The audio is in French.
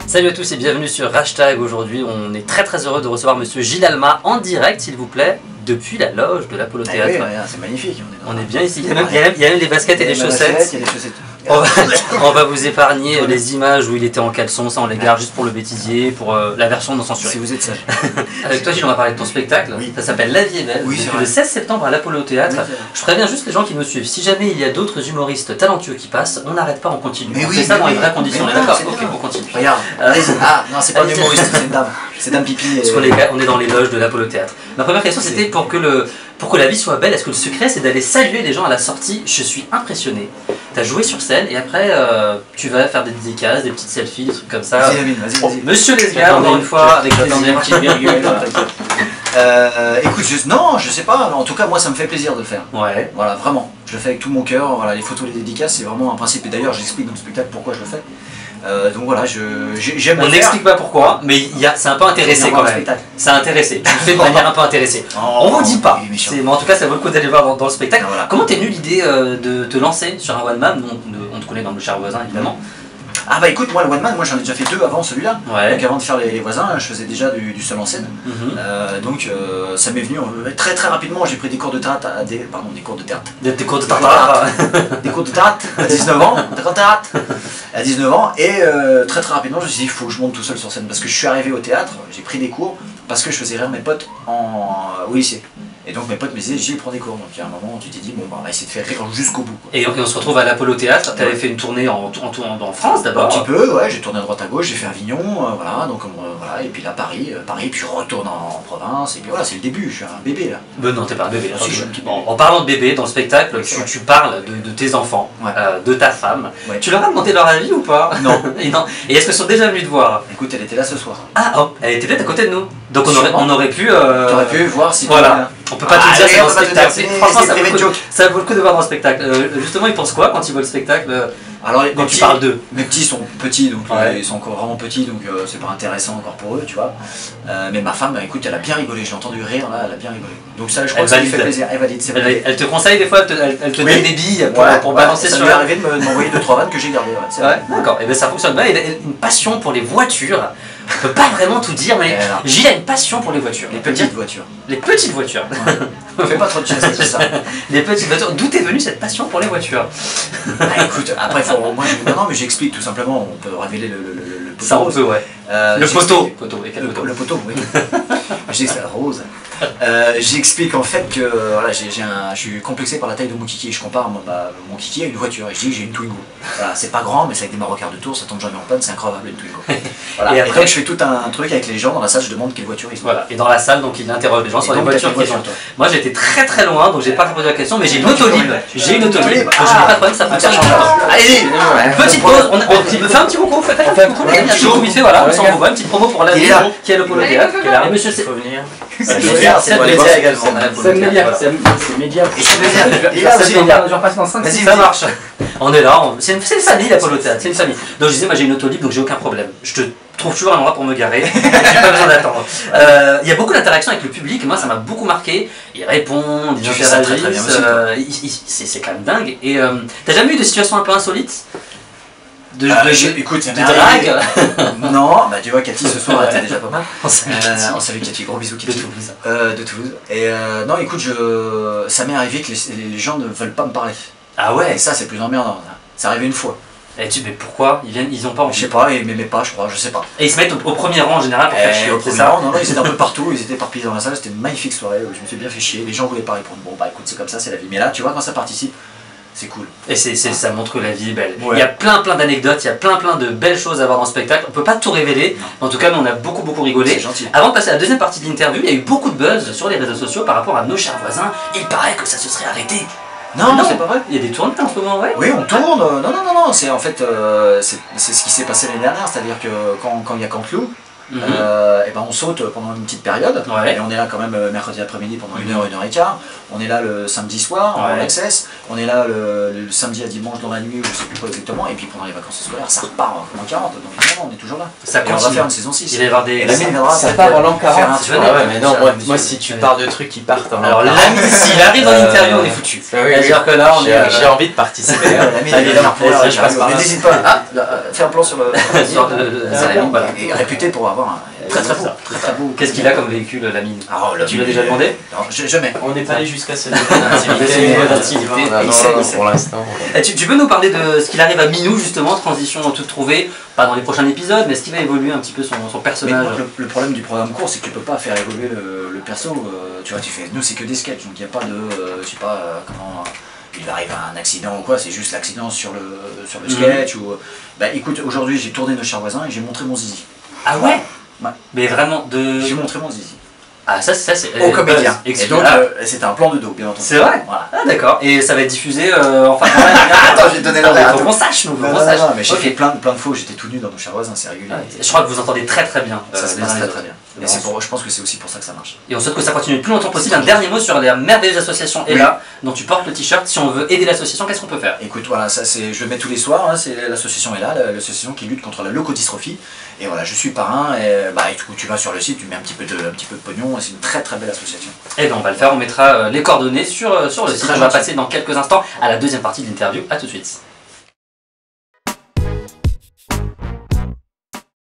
Salut à tous et bienvenue sur Hashtag. Aujourd'hui, on est très heureux de recevoir Monsieur Gilles Alma en direct, s'il vous plaît, depuis la loge de l'Apollo Théâtre. Oui, c'est magnifique. On est bien ici. Il y a même des baskets et des chaussettes. On va vous épargner les images où il était en caleçon, ça on les garde juste pour le bêtisier, pour la version non censurée. Si vous êtes sage. Avec toi Gilles, on va parler de ton spectacle. Oui. Ça s'appelle La vie est belle. Oui, depuis le 16 septembre à l'Apollo Théâtre. Oui, je préviens juste les gens qui nous suivent. Si jamais il y a d'autres humoristes talentueux qui passent, on n'arrête pas, on continue. Mais on oui, fait ça mais dans les oui. vraies conditions. Mais D'accord, non, ok, on continue. Regarde, ah non, c'est pas un humoriste, c'est une dame. C'est Dame Pipi. Parce qu'on est dans les loges de l'Apollo Théâtre. Ma première question c'était pour que la vie soit belle, est-ce que le secret c'est d'aller saluer les gens à la sortie? Je suis impressionné. Tu as joué sur scène et après tu vas faire des dédicaces, des petites selfies, des trucs comme ça. Vas-y. Monsieur Lesgar, encore une fois, avec la dernière petite virgule. Écoute, non, je sais pas, en tout cas moi ça me fait plaisir de le faire. Ouais. Voilà, vraiment, je le fais avec tout mon cœur, voilà, les photos, les dédicaces, c'est vraiment un principe, et d'ailleurs j'explique dans le spectacle pourquoi je le fais. Donc voilà, j'aime. On n'explique pas pourquoi, mais c'est un peu intéressé quand même. C'est intéressé, tu le fais de manière un peu intéressée. On vous dit pas, mais en tout cas ça vaut le coup d'aller voir dans le spectacle. Voilà. Comment t'es venu l'idée de te lancer sur un one man? On te connaît dans le cher voisin évidemment. Ah bah écoute, moi le one man, moi j'en ai déjà fait deux avant celui-là. Ouais. Donc avant de faire les voisins, je faisais déjà du seul en scène. Donc ça m'est venu très rapidement, j'ai pris des cours de théâtre des cours de théâtre. Des cours de théâtre. Des cours de théâtre à 19 ans, à 19 ans, et très rapidement je me suis dit il faut que je monte tout seul sur scène parce que je suis arrivé au théâtre, j'ai pris des cours parce que je faisais rire mes potes au lycée. Et donc mes potes me disaient Gilles prends des cours, donc il y a un moment tu t'es dit bon bah on va essayer de faire rire jusqu'au bout. Quoi. Et on se retrouve à l'Apollo Théâtre, tu avais fait une tournée en France d'abord. Un petit peu, ouais, j'ai tourné à droite à gauche, j'ai fait Avignon, voilà, donc voilà, et puis là Paris, puis je retourne en province, et puis voilà, c'est le début, je suis un bébé là. Ben non, t'es pas un bébé. Si, je suis un petit bébé. En parlant de bébé, dans le spectacle, tu parles de tes enfants, Ouais. de ta femme. Ouais. Tu leur as demandé leur avis ou pas? Non. Et est-ce qu'ils sont déjà venus te voir? Écoute, elle était là ce soir. Ah, oh, elle était peut-être à côté de nous. Donc on aurait pu... T'aurais pu voir si Voilà. On peut pas tout dire, c'est dans le spectacle. Franchement, c'est ça vaut le coup de voir dans le spectacle. Justement, ils pensent quoi quand ils voient le spectacle? Alors, quand tu parles d'eux? Mes petits sont petits, donc Ouais. ils sont encore vraiment petits, donc c'est pas intéressant encore pour eux, tu vois. Mais ma femme, bah, écoute, elle a bien rigolé, j'ai entendu rire là, elle a bien rigolé. Donc ça, je crois que ça lui fait plaisir. Elle valide, c'est validé. Elle te conseille des fois, elle te donne des billes pour Ouais, balancer ça sur lui est arrivé de m'envoyer 2-3 vannes que j'ai gardées. Ouais, d'accord, et bien ça fonctionne bien. Il a une passion pour les voitures. On peut pas vraiment tout dire, mais Gilles a une passion pour les voitures. Les petites voitures. Les petites voitures. Ouais. Fais pas trop de chance, c'est ça. Les petites voitures. D'où est venue cette passion pour les voitures? Ah, écoute, après, non, mais j'explique tout simplement. On peut révéler le poteau. Ça, on peut, ouais. Le poteau. Le poteau, oui. J'explique rose. J'explique en fait que voilà, je suis complexé par la taille de mon kiki. Je compare mon kiki à une voiture et je dis que j'ai une Twingo. Voilà, c'est pas grand, mais c'est avec des marocards de tour, ça tombe jamais en panne, c'est incroyable une Twingo. Voilà. Et après, je fais tout un truc avec les gens dans la salle, je demande quelle voiture ils ont. Voilà, et dans la salle, donc il interroge les gens sur les voitures qu'ils ont. Toi. Moi j'étais très loin, donc j'ai pas répondu à la question, mais j'ai une Autolib. J'ai une Autolib, donc je n'ai pas de problème, ça fonctionne. Allez, petite pause, on fait un petit concours, faites un petit concours, il fait voilà, on s'en revoit, une petite promo pour la maison qui est le Polo Théâtre. Et monsieur, c'est... C'est média également. C'est média. C'est média. Et là aussi, je repasse dans 5 Vas-y, ça marche. On est là, c'est une famille l'Apollo Théâtre, c'est une famille. Donc je disais, moi j'ai une Autolib, donc j'ai aucun problème. Je te trouve toujours un endroit pour me garer, j'ai pas besoin d'attendre. Il y a beaucoup d'interactions avec le public, moi ça m'a beaucoup marqué. Ils répondent, ils interagissent, c'est quand même dingue. Et t'as jamais eu de situation un peu insolite? Écoute, c'est de drague? Non, bah tu vois, Cathy ce soir elle était déjà pas mal. On salue Cathy, gros bisous Cathy. De Toulouse. Et non, écoute, ça m'est arrivé que les gens ne veulent pas me parler. Ah ouais? Et ça, c'est plus emmerdant. C'est arrivé une fois. Mais pourquoi? Ils ont pas envie? Je sais pas, ils m'aimaient pas, je crois, je sais pas. Et ils se mettent au premier rang en général pour faire chier, c'est ça? Non, ils étaient un peu partout, ils étaient éparpillés dans la salle, c'était une magnifique soirée, je me suis bien fait chier, les gens voulaient pas répondre. Bon, bah écoute, c'est comme ça, c'est la vie. Mais là, tu vois, quand ça participe, c'est cool. Et ça montre que la vie est belle. Ouais. Il y a plein d'anecdotes, il y a plein de belles choses à voir dans le spectacle. On peut pas tout révéler. En tout cas, nous on a beaucoup rigolé. C'est gentil. Avant de passer à la deuxième partie de l'interview, il y a eu beaucoup de buzz sur les réseaux sociaux par rapport à nos chers voisins. Il paraît que ça se serait arrêté. Non, c'est pas vrai. Il y a des tournées en ce moment, ouais. Oui, on tourne. Non. C'est en fait, c'est ce qui s'est passé l'année dernière, c'est-à-dire que quand il y a Canteloup, et ben on saute pendant une petite période, Ouais. et on est là quand même mercredi après-midi pendant 1 heure et quart. On est là le samedi soir en Ouais. access, on est là le samedi à dimanche dans la nuit, ou je sais plus quoi exactement, et puis pendant les vacances scolaires ça repart en 40, donc évidemment on est toujours là. Ça Et on va continue. faire une saison 6. Il va y avoir des. Et la mine viendra Ça peut-être part en l'an faire 40. un C'est tour. vrai. Ah ouais, mais non, Ça, moi si tu parles de trucs qui partent en Alors l'an l'ami, s'il arrive en interview, on est foutu. Oui, oui, C'est-à-dire que là, on est. j'ai envie de participer. La mine, Allez, elle est là non, pour la je passe par mais là. n'hésite pas à faire un plan sur le. Sorte de salami, voilà. Et réputé pour avoir un très très beau. Qu'est-ce qu'il a comme véhicule, la mine? Ah, Tu l'as déjà demandé? Non, jamais. On n'est pas allé jusqu'à cette C'est une bonne activité. Non, Il sait, non, il sait. pour l'instant. Et tu peux nous parler de ce qu'il arrive à Minou, justement, transition toute trouvée, pas dans les prochains épisodes, mais est-ce qu'il va évoluer un petit peu son Mais personnage? le problème du programme court, c'est que tu peux pas faire évoluer le perso. Tu vois, nous c'est que des sketchs, donc il n'y a pas de. Je sais pas comment. Il arrive à un accident ou quoi, c'est juste l'accident sur le sketch. Ou, bah écoute, aujourd'hui j'ai tourné Nos chers voisins et j'ai montré mon zizi. Ah ouais? Ouais. Mais vraiment, de. J'ai montré mon zizi. Ah, ça c'est. Au comédien. Et Excellent. donc Ah, c'était un plan de dos, bien entendu. c'est vrai? Voilà. Ah, d'accord. Et ça va être diffusé enfin. Attends, j'ai donné l'horaire. Faut qu'on sache, nous, faut Non, qu'on non, sache. non, mais j'ai Ok. fait plein de fois où j'étais tout nu dans Nos chers voisins, c'est régulier. Je crois que vous entendez très très bien. Ça se les passe uns et très les très autres. bien. C'est Et c'est vraiment pour, je pense que c'est aussi pour ça que ça marche. Et on souhaite que ça continue le plus longtemps possible. Un dernier mot sur la merveilleuse association Ella, dont tu portes le t-shirt. Si on veut aider l'association, qu'est-ce qu'on peut faire? Écoute, voilà, ça c'est, je le mets tous les soirs, hein, c'est l'association est là, l'association qui lutte contre la leukodystrophie. Et voilà, je suis parrain, et bah, du coup, tu vas sur le site, tu mets un petit peu de pognon, et c'est une très très belle association. Eh bien, on va le faire. On mettra les coordonnées sur le site. très On va gentil. passer dans quelques instants à la deuxième partie de l'interview. À tout de suite.